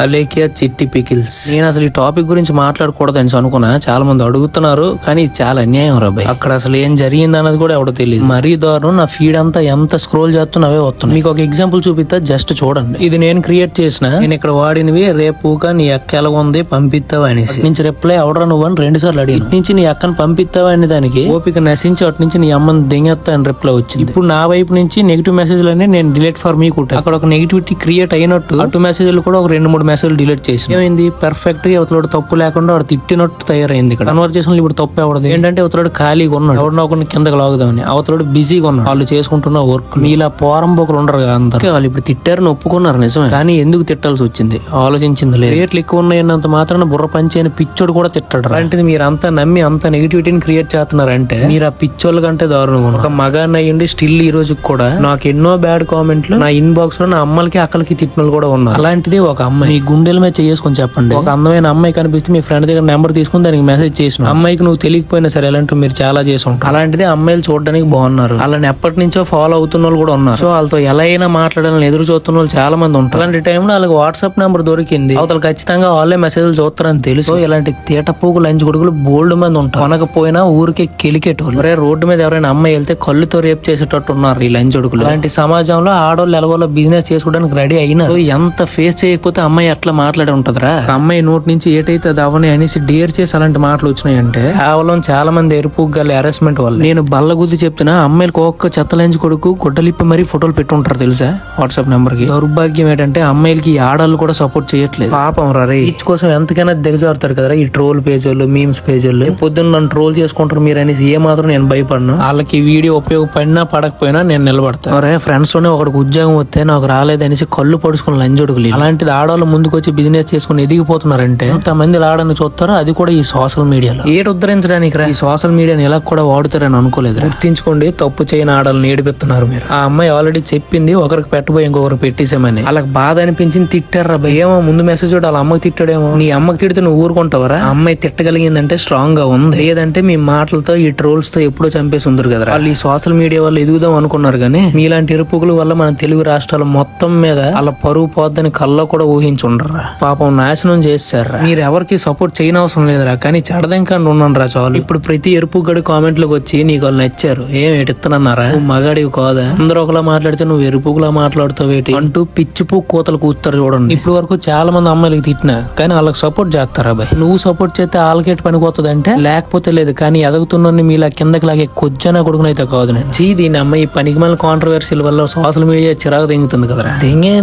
అలేఖ్య చిట్టి పికిల్స్. నేను అసలు ఈ టాపిక్ గురించి మాట్లాడకూడదని అనుకున్నా, చాలా మంది అడుగుతున్నారు, కానీ ఇది చాలా అన్యాయం రాబాయ్. అక్కడ అసలు ఏం జరిగింది అన్నది కూడా ఎవడో తెలియదు. మరీ దారుణం. నా ఫీడ్ అంతా ఎంత స్క్రోల్ చేస్తున్నవే వస్తున్నాయి. మీకు ఒక ఎగ్జాంపుల్ చూపిస్తా, జస్ట్ చూడండి. ఇది నేను క్రియేట్ చేసిన, నేను ఇక్కడ వాడినవి రేపుగా నీ అక్క ఎలా ఉంది పంపిస్తావా అనేసి నుంచి రిప్లై అవడరా నువ్వు అని 2 సార్లు అడిగి నుంచి నీ అక్కను పంపిస్తావా అనే దానికి ఓపిక నశించి అటు నుంచి నీ అమ్మని దెంగెత్తా అని రిప్లై వచ్చింది. ఇప్పుడు నా వైపు నుంచి నెగిటివ్ మెసేజ్లన్నీ నేను డిలీట్ ఫర్ మీ కుట్టా. అక్కడ ఒక నెగిటివిటీ క్రియేట్ అయినట్టు అటు మెసేజ్లు కూడా ఒక 2-3 మెసేజ్ డిలీట్ చేసి ఏమైంది, పర్ఫెక్ట్ గా అవతలోడు తప్పు లేకుండా వాడు తిట్టినట్టు తయారైంది. ఇక్కడ కన్వర్జేషన్ ఇప్పుడు తప్పు ఎవడదు ఏంటంటే అవతలోడు ఖాళీగా ఉన్నాడు, ఎవడన్నా ఒకరిని కిందకి లాగుదామని, అవతలోడు బిజీగా ఉన్నాడు, వాళ్ళు చేసుకుంటున్న వర్క్. మీలా పోరంబోకులు ఉండరు అందరు. వాళ్ళు ఇప్పుడు తిట్టారని ఒప్పుకున్నారు నిజమే, కానీ ఎందుకు తిట్టాల్సి వచ్చింది ఆలోచించింది లేదు. రేట్లు ఎక్కువ ఉన్నాయన్నంత మాత్రాన బుర్ర పంచి అని పిచ్చోడు కూడా తిట్టాడు. అంటే మీరు అంతా నమ్మి అంత నెగిటివిటీని క్రియేట్ చేస్తున్నారంటే మీరు ఆ పిచ్చోళ్ళ కంటే దారుణంగా. ఒక మగాన్ని అయ్యండి స్టిల్ ఈ రోజు కూడా నాకు ఎన్నో బ్యాడ్ కామెంట్లు నా ఇన్బాక్స్ లో నా అమ్మలకి అక్కలకి తిట్టినోళ్ళు కూడా ఉన్నారు. అలాంటిది ఒక అమ్మాయి గుండెల మీద చేసుకొని చెప్పండి, ఒక అందమైన అమ్మాయి కనిపిస్తే మీ ఫ్రెండ్ దగ్గర నెంబర్ తీసుకుని దానికి మెసేజ్ చేసిన అమ్మాయికి నువ్వు తెలియకపోయినా సరే అలాంటి మీరు చాలా చేసి ఉంటారు. అలాంటిది అమ్మాయిలు చూడడానికి బాగున్నారు, అలాని ఎప్పటి నుంచో ఫాలో అవుతున్న వాళ్ళు కూడా ఉన్నారు. సో వాళ్ళతో ఎలా అయినా మాట్లాడాలని ఎదురు చూస్తున్న వాళ్ళు చాలా మంది ఉంటారు. అలాంటి టైంలో వాళ్ళకి వాట్సాప్ నెంబర్ దొరికింది, అవతలు ఖచ్చితంగా వాళ్ళే మెసేజ్లు చూస్తారని తెలుసు. ఇలాంటి తీటపోకు లంచ్ కొడుకులు బోల్డ్ మంది ఉంటారు. కొనకపోయినా ఊరికే కెలికేటోళ్ళు. రోడ్డు మీద ఎవరైనా అమ్మాయి వెళ్తే కళ్ళుతో రేపు చేసేటట్టు ఉన్నారు ఈ లంచ్ కొడుకులు. అలాంటి సమాజంలో ఆడవాళ్ళు ఎలాగోలో బిజినెస్ చేసుకోవడానికి రెడీ అయినా ఎంత ఫేస్ చేయకపోతే అమ్మాయి అట్లా మాట్లాడి ఉంటదిరా. అమ్మాయి నోటి నుంచి ఏటైతే అది అవని అనేసి డేర్ చేసి అలాంటి మాటలు వచ్చినాయంటే కేవలం చాలా మంది ఎరుపు గల హెరాస్మెంట్ వల్ల. నేను బల్లగుద్ది చెప్తున్నా, అమ్మాయిలకు ఒక్క చెత్తలంచి కొడుకు గుడ్డలిప్పి మరీ ఫోటోలు పెట్టుంటారు తెలుసా వాట్సాప్ నెంబర్ కి. దౌర్భాగ్యం ఏంటంటే అమ్మాయిలకి ఆడాళ్ళు కూడా సపోర్ట్ చేయట్లేదు. పాపం రే, ఈచ్ కోసం ఎంతకైనా దిగజారుతారు కదా ఈ ట్రోల్ పేజీలు మీమ్స్ పేజీలు. పొద్దున్న నన్ను ట్రోల్ చేసుకుంటారు మీరు అనేసి ఏ మాత్రం నేను భయపడను. వాళ్ళకి వీడియో ఉపయోగపడినా పడకపోయినా నేను నిలబడతాను. ఫ్రెండ్స్ లోనే ఒకడికి ఉద్యోగం వస్తే నాకు రాలేదనేసి కళ్ళు పడుచుకుని లంజొడుగులు. అలాంటిది ఆడవాళ్ళు ముందుకు వచ్చి బిజినెస్ చేసుకుని ఎదిగిపోతున్నారంటే ఎంతమంది ఆడని చూస్తారో, అది కూడా ఈ సోషల్ మీడియాలో. ఏడు ఉద్ధరించడానికి రా ఈ సోషల్ మీడియాని ఎలా కూడా వాడుతారని అనుకోలేదు. గుర్తించుకోండి, తప్పు చేయని ఆడవాళ్ళని ఏడిపిస్తున్నారు మీరు. ఆ అమ్మాయి ఆల్రెడీ చెప్పింది ఒకరికి పెట్టబోయి ఇంకొకరికి పెట్టేసామని. వాళ్ళకి బాధ అనిపించింది, తిట్టారా ఏమో ముందు మెసేజ్ వాళ్ళ అమ్మకి తిట్టాడేమో. నీ అమ్మకి తిడితే నువ్వు ఊరుకుంటావరా? అమ్మాయి తిట్టగలిగిందంటే స్ట్రాంగ్ గా ఉంది, లేదంటే మీ మాటలతో ఈ ట్రోల్స్ తో ఎప్పుడో చంపేసి ఉందరు కదా. వాళ్ళు ఈ సోషల్ మీడియా వల్ల ఎదుగుదాం అనుకున్నారు, కానీ మీలాంటి ఎరుపుగుల వల్ల మన తెలుగు రాష్ట్రాల మొత్తం మీద అలా పరువు పోద్దని కల్లో కూడా ఊహించుండరా. పాపం నాశనం చేశారా. మీరు ఎవరికి సపోర్ట్ చేయనవసరం లేదురా, కానీ చెడదంకండి ఉన్నారా చాలు. ఇప్పుడు ప్రతి ఎరుపు గడి కామెంట్లకు వచ్చి నీకు వాళ్ళు నచ్చారు ఏం ఎడుతున్నారా, నువ్వు మగాడివి కాదా, అందరూ ఒకలా మాట్లాడితే నువ్వు ఎరుపుగులా మాట్లాడుతావు ఏంటి అంటూ పిచ్చిపు కూతలు కూతారు చూడండి. ఇప్పుడు వరకు చాలా మంది అమ్మాయిలకి తిట్టినా కానీ వాళ్ళకి సపోర్ట్ చేస్తారా బాయ్. నువ్వు సపోర్ట్ చేస్తే వాళ్ళకేటి పనికొస్తుంది అంటే లేకపోతే లేదు, కానీ ఎదుగుతున్న మీలా కిందకి లాగే కొజ్జన కొడుకునైతే కాదు నేను. దీని అమ్మాయి పనికి మళ్ళీ కాంట్రవర్సీల వల్ల సోషల్ మీడియా చిరాకు దింగుతుంది కదరా. దింగే